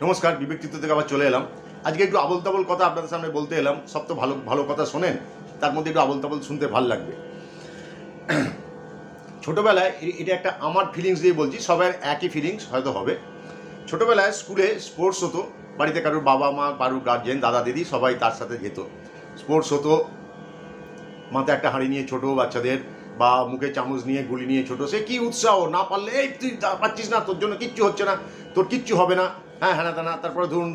নমস্কার, বিবেকচিত্র থেকে আবার চলে এলাম। আজকে একটু আবল তাবল কথা আপনাদের সামনে বলতে এলাম। সব তো ভালো ভালো কথা শোনেন, তার মধ্যে একটু আবল তাবল শুনতে ভাল লাগবে। ছোটোবেলায় এটা একটা আমার ফিলিংস দিয়ে বলছি, সবার একই ফিলিংস হয়তো হবে। ছোটোবেলায় স্কুলে স্পোর্টস হতো, বাড়িতে কারোর বাবা মা, কারোর গার্জেন, দাদা দিদি সবাই তার সাথে যেত। স্পোর্টস হতো, মাথায় একটা হাঁড়ি নিয়ে ছোটো বাচ্চাদের, বা মুখে চামচ নিয়ে গুলি নিয়ে ছোটো, সে কী উৎসাহ! না পারলে এই তুই পাচ্ছিস না, তোর জন্য কিচ্ছু হচ্ছে না, তোর কিচ্ছু হবে না, হ্যাঁ হ্যাঁ তা না। তারপরে ধরুন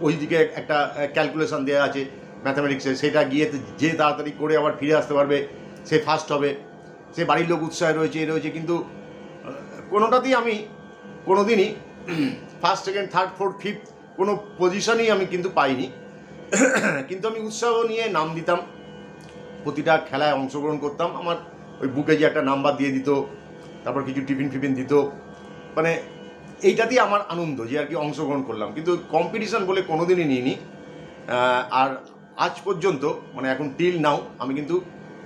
ওই দিকে একটা ক্যালকুলেশন দেওয়া আছে ম্যাথামেটিক্সে, সেটা গিয়ে যে তাড়াতাড়ি করে আবার ফিরে আসতে পারবে সে ফার্স্ট হবে, সে বাড়ির লোক উৎসাহে রয়েছে রয়েছে। কিন্তু কোনোটাতেই আমি কোনোদিনই first second third fourth fifth কোনো পজিশনই আমি কিন্তু পাইনি। কিন্তু আমি উৎসাহ নিয়ে নাম দিতাম, প্রতিটা খেলায় অংশগ্রহণ করতাম। আমার ওই বুকে যে একটা নাম্বার দিয়ে দিত, তারপর কিছু টিফিন ফিফিন দিত, মানে এইটাতেই আমার আনন্দ যে আর কি অংশগ্রহণ করলাম। কিন্তু কম্পিটিশান বলে কোনো দিনই নিইনি। আর আজ পর্যন্ত মানে এখন টিল নাও আমি কিন্তু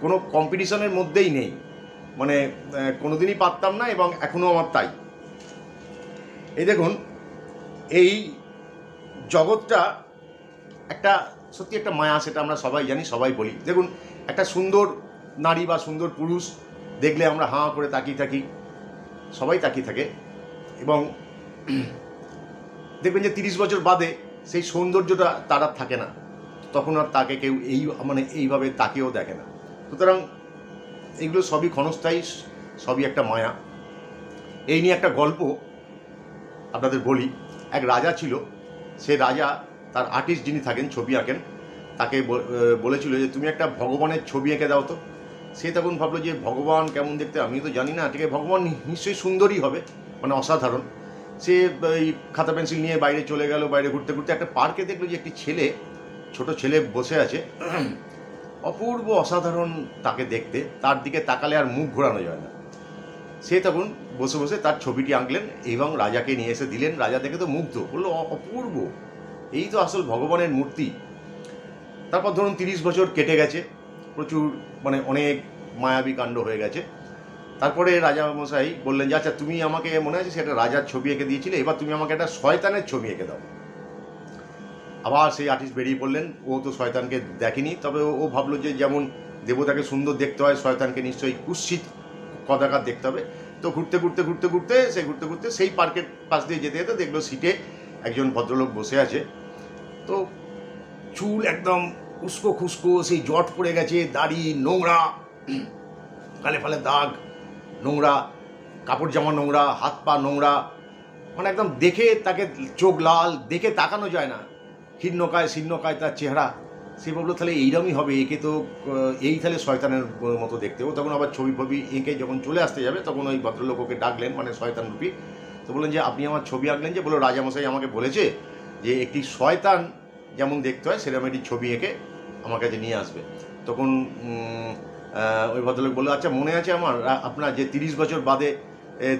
কোনো কম্পিটিশানের মধ্যেই নেই, মানে কোনো দিনই পারতাম না, এবং এখনও আমার তাই। এই দেখুন, এই জগৎটা একটা সত্যি একটা মায়া, সেটা আমরা সবাই জানি, সবাই বলি। দেখুন, একটা সুন্দর নারী বা সুন্দর পুরুষ দেখলে আমরা হাঁ করে তাকিয়ে থাকি, সবাই তাকিয়ে থাকে, এবং দেখবেন যে 30 বছর বাদে সেই সৌন্দর্যটা তার আর থাকে না, তখন আর তাকে কেউ এইভাবে তাকেও দেখে না। সুতরাং এইগুলো সবই ক্ষণস্থায়ী, সবই একটা মায়া। এই নিয়ে একটা গল্প আপনাদের বলি। এক রাজা ছিল, সে রাজা তার আর্টিস্ট যিনি থাকেন, ছবি আঁকেন, তাকে বলেছিল যে তুমি একটা ভগবানের ছবি এঁকে দাও তো। সে তখন ভাবলো যে ভগবান কেমন দেখতে আমি তো জানি না, ঠিক আছে ভগবান নিশ্চয়ই সুন্দরই হবে, মানে অসাধারণ। সে এই খাতা পেন্সিল নিয়ে বাইরে চলে গেল, বাইরে ঘুরতে ঘুরতে একটা পার্কে দেখলো যে একটি ছেলে, ছোট ছেলে বসে আছে, অপূর্ব অসাধারণ তাকে দেখতে, তার দিকে তাকালে আর মুখ ঘোরানো যায় না। সে তখন বসে বসে তার ছবিটি আঁকলেন এবং রাজাকে নিয়ে এসে দিলেন। রাজা দেখে তো মুগ্ধ, বললো অপূর্ব, এই তো আসল ভগবানের মূর্তি। তারপর ধরুন 30 বছর কেটে গেছে, প্রচুর মানে অনেক মায়াবী কাণ্ড হয়ে গেছে। তারপরে রাজা মশাই বললেন যে আচ্ছা তুমি আমাকে, মনে আছে সেটা রাজার ছবি এঁকে দিয়েছিলে, এবার তুমি আমাকে একটা শয়তানের ছবি এঁকে দাও। আবার সেই আর্টিস্ট বেরিয়ে পড়লেন, ও তো শয়তানকে দেখেনি, তবে ও ভাবলো যে যেমন দেবতাকে সুন্দর দেখতে হয়, শয়তানকে নিশ্চয়ই কুৎসিত কদাকার দেখতে হবে। তো ঘুরতে ঘুরতে সেই পার্কের পাশ দিয়ে যেতে যেতে দেখলো সিটে একজন ভদ্রলোক বসে আছে। তো চুল একদম উস্কো খুস্কো, সেই জট পড়ে গেছে, দাড়ি নোংরা, গালে ফালে দাগ, নোংরা কাপড় জামা, নোংরা হাত পা নোংরা, মানে একদম দেখে তাকে চোখ লাল, দেখে তাকানো যায় না, শীর্ণকায় তার চেহারা। সে ভাবলো তাহলে এইরকমই হবে, একে তো এই তাহলে শয়তানের মতো দেখতে। ও তখন আবার ছবি এঁকে যখন চলে আসতে যাবে, তখন ওই ভদ্রলোক ওকে ডাকলেন, মানে শয়তান রূপী। তো বললেন যে আপনি আমার ছবি আঁকলেন যে, বললো রাজামশাই আমাকে বলেছে যে একটি শয়তান যেমন দেখতে হয় সেরকম একটি ছবি এঁকে আমার কাছে নিয়ে আসবে। তখন ওই ভদ্রলোক বললো আচ্ছা মনে আছে আমার, আপনার যে 30 বছর বাদে,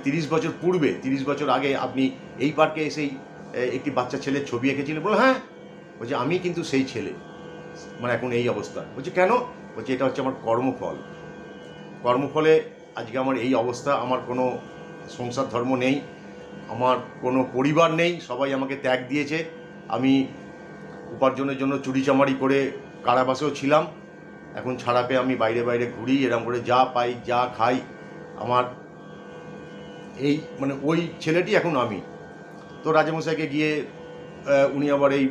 30 বছর পূর্বে, 30 বছর আগে আপনি এই পার্কে এসেই একটি বাচ্চা ছেলের ছবি এঁকেছিলেন। বললো হ্যাঁ। বলছে আমি কিন্তু সেই ছেলে, মানে এখন এই অবস্থা। বলছে কেন? বলছে এটা হচ্ছে আমার কর্মফলে আজকে আমার এই অবস্থা। আমার কোনো সংসার ধর্ম নেই, আমার কোনো পরিবার নেই, সবাই আমাকে ত্যাগ দিয়েছে। আমি উপার্জনের জন্য চুরিচামারি করে কারাবাসেও ছিলাম, এখন ছাড়া পেয়ে আমি বাইরে বাইরে ঘুরি, এরকম করে যা পাই যা খাই। আমার এই মানে ওই ছেলেটি এখন আমি। তো রাজামশাইকে গিয়ে উনি আবার এই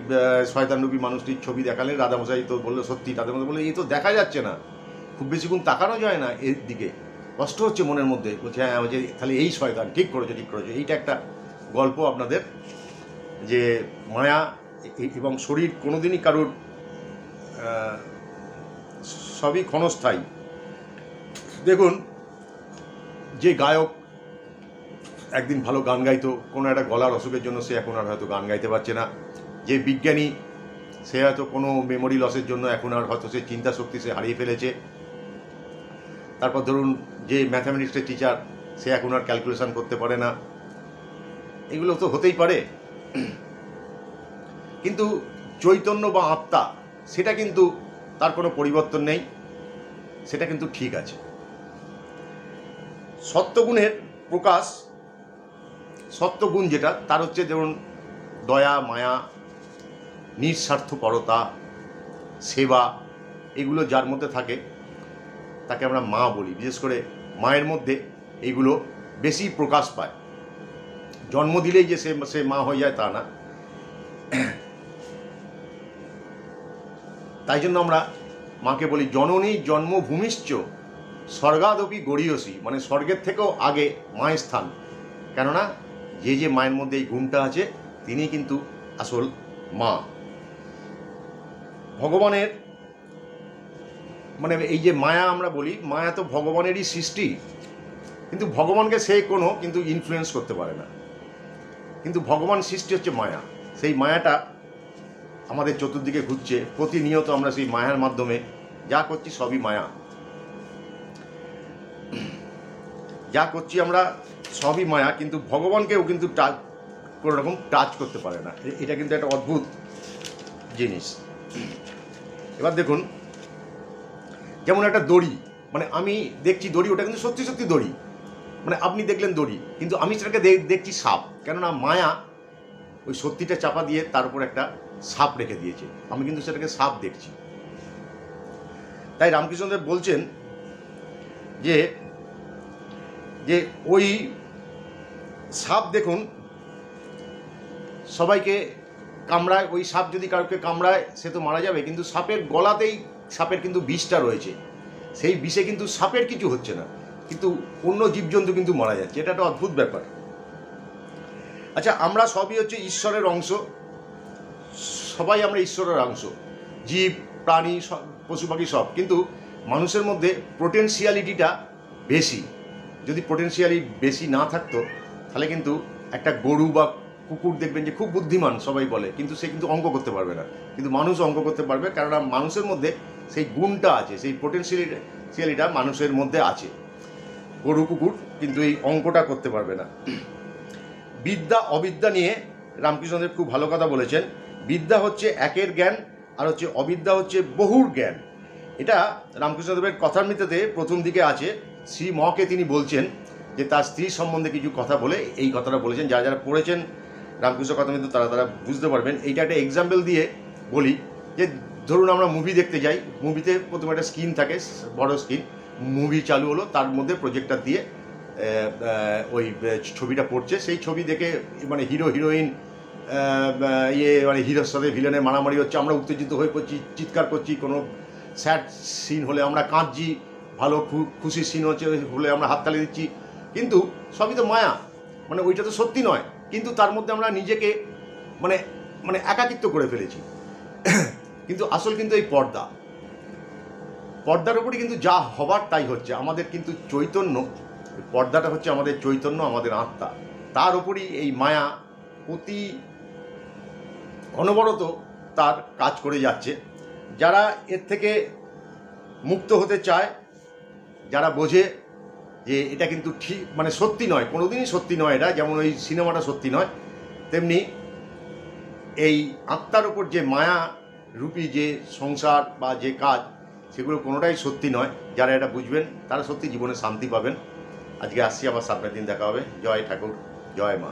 শয়তানরূপী মানুষটির ছবি দেখালেন। রাজামশাই তো বললো সত্যি। রাজামশাই বললো এই তো দেখা যাচ্ছে না, খুব বেশিক্ষণ তাকানো যায় না এর দিকে, কষ্ট হচ্ছে মনের মধ্যে। বলছে হ্যাঁ, বলছে তাহলে এই শয়তান, ঠিক করেছো। এইটা একটা গল্প আপনাদের, যে মায়া এবং শরীর কোনোদিনই কারুর, সবই ক্ষণস্থায়ী। দেখুন, যে গায়ক একদিন ভালো গান গাইতো, কোনো একটা গলার অসুখের জন্য সে এখন আর হয়তো গান গাইতে পারছে না। যে বিজ্ঞানী, সে হয়তো কোনো মেমোরি লসের জন্য এখন আর হয়তো সে চিন্তা শক্তি সে হারিয়ে ফেলেছে। তারপর ধরুন যে ম্যাথামেটিক্সের টিচার, সে এখন আর ক্যালকুলেশন করতে পারে না। এগুলো তো হতেই পারে, কিন্তু চৈতন্য বা আত্মা, সেটা কিন্তু তার কোনো পরিবর্তন নেই, সেটা কিন্তু ঠিক আছে। সত্যগুণের প্রকাশ, সত্যগুণ যেটা, তার হচ্ছে যেমন দয়া, মায়া, নিঃস্বার্থপরতা, সেবা, এগুলো যার মধ্যে থাকে তাকে আমরা মা বলি। বিশেষ করে মায়ের মধ্যে এইগুলো বেশি প্রকাশ পায়। জন্ম দিলেই যে সে মা হয়ে যায় তা না। তাই জন্য আমরা মাকে বলি জননী জন্মভূমিশ্চ স্বর্গাদপি গড়ীয়সী, মানে স্বর্গের থেকেও আগে মায়ের স্থান। কেননা যে মায়ের মধ্যে এই গুণটা আছে তিনি কিন্তু আসল মা। ভগবানের মানে এই যে মায়া আমরা বলি, মায়া তো ভগবানেরই সৃষ্টি, কিন্তু ভগবানকে সে কোনো কিন্তু ইনফ্লুয়েন্স করতে পারে না। কিন্তু ভগবান সৃষ্টি হচ্ছে মায়া, সেই মায়াটা আমাদের চতুর্দিকে ঘুরছে প্রতিনিয়ত। আমরা সেই মায়ার মাধ্যমে যা করছি সবই মায়া, যা করছি আমরা সবই মায়া, কিন্তু ভগবানকেও কিন্তু কোনো রকম টাচ করতে পারে না। এটা কিন্তু একটা অদ্ভুত জিনিস। এবার দেখুন, যেমন একটা দড়ি, মানে আমি দেখছি দড়ি, ওটা কিন্তু সত্যি সত্যি দড়ি, মানে আপনি দেখলেন দড়ি, কিন্তু আমি সেটাকে দেখছি সাপ। কেননা মায়া ওই সত্যিটা চাপা দিয়ে তার উপর একটা সাপ রেখে দিয়েছে, আমি কিন্তু সেটাকে সাপ দেখছি। তাই রামকৃষ্ণদেব বলছেন যে যে ওই সাপ দেখুন সবাইকে কামড়ায়, ওই সাপ যদি কাউকে কামড়ায় সে তো মারা যাবে, কিন্তু সাপের গলাতেই সাপের কিন্তু বিষটা রয়েছে, সেই বিষে কিন্তু সাপের কিছু হচ্ছে না, কিন্তু অন্য জীবজন্তু কিন্তু মারা যাচ্ছে। এটা একটা অদ্ভুত ব্যাপার। আচ্ছা, আমরা সবই হচ্ছে ঈশ্বরের অংশ, সবাই আমরা ঈশ্বরের অংশ, জীব, প্রাণী, পশু পাখি সব, কিন্তু মানুষের মধ্যে পোটেনশিয়ালিটিটা বেশি। যদি পোটেনশিয়ালি বেশি না থাকতো তাহলে কিন্তু একটা গরু বা কুকুর দেখবেন যে খুব বুদ্ধিমান সবাই বলে, কিন্তু সে কিন্তু অঙ্ক করতে পারবে না, কিন্তু মানুষ অঙ্ক করতে পারবে, কারণ মানুষের মধ্যে সেই গুণটা আছে, সেই পোটেনশিয়ালিটা মানুষের মধ্যে আছে। গরু কুকুর কিন্তু এই অঙ্কটা করতে পারবে না। বিদ্যা অবিদ্যা নিয়ে রামকৃষ্ণদেব খুব ভালো কথা বলেছেন। বিদ্যা হচ্ছে একের জ্ঞান, আর হচ্ছে অবিদ্যা হচ্ছে বহুর জ্ঞান। এটা রামকৃষ্ণদেবের কথামৃততে প্রথম দিকে আছে। শ্রী মকে তিনি বলছেন যে তার স্ত্রী সম্বন্ধে কিছু কথা বলে এই কথাটা বলেছেন। যারা যারা পড়েছেন রামকৃষ্ণ কথামৃত তারা বুঝতে পারবেন। এইটা একটা এক্সাম্পল দিয়ে বলি যে ধরুন আমরা মুভি দেখতে যাই, মুভিতে প্রথমে একটা স্ক্রিন থাকে, বড় স্ক্রিন, মুভি চালু হলো, তার মধ্যে প্রজেক্টর দিয়ে ওই ছবিটা পড়ছে, সেই ছবি দেখে মানে হিরো হিরোইন মানে হিরোর সাথে ভিলেনের মারামারি হচ্ছে, আমরা উত্তেজিত হয়ে পড়ছি, চিৎকার করছি, কোনো স্যাড সিন হলে আমরা কাঁদছি, ভালো খুশির সিন হলে আমরা হাততালি দিচ্ছি, কিন্তু সবই তো মায়া, মানে ওইটা তো সত্যি নয়, কিন্তু তার মধ্যে আমরা নিজেকে মানে মানে একাকিত্ব করে ফেলেছি। কিন্তু আসল কিন্তু এই পর্দার উপরই কিন্তু যা হবার তাই হচ্ছে। আমাদের কিন্তু চৈতন্য, পর্দাটা হচ্ছে আমাদের চৈতন্য, আমাদের আত্মা, তার উপরই এই মায়া অতি অনবরত তার কাজ করে যাচ্ছে। যারা এর থেকে মুক্ত হতে চায়, যারা বোঝে যে এটা কিন্তু ঠিক মানে সত্যি নয়, কোনোদিনই সত্যি নয় এটা, যেমন ওই সিনেমাটা সত্যি নয়, তেমনি এই আত্মার উপর যে মায়া রূপী যে সংসার বা যে কাজ, সেগুলো কোনোটাই সত্যি নয়। যারা এটা বুঝবেন তারা সত্যি জীবনে শান্তি পাবেন। আজকে আসছি, আবার সামনের দিন দেখা হবে। জয় ঠাকুর, জয় মা।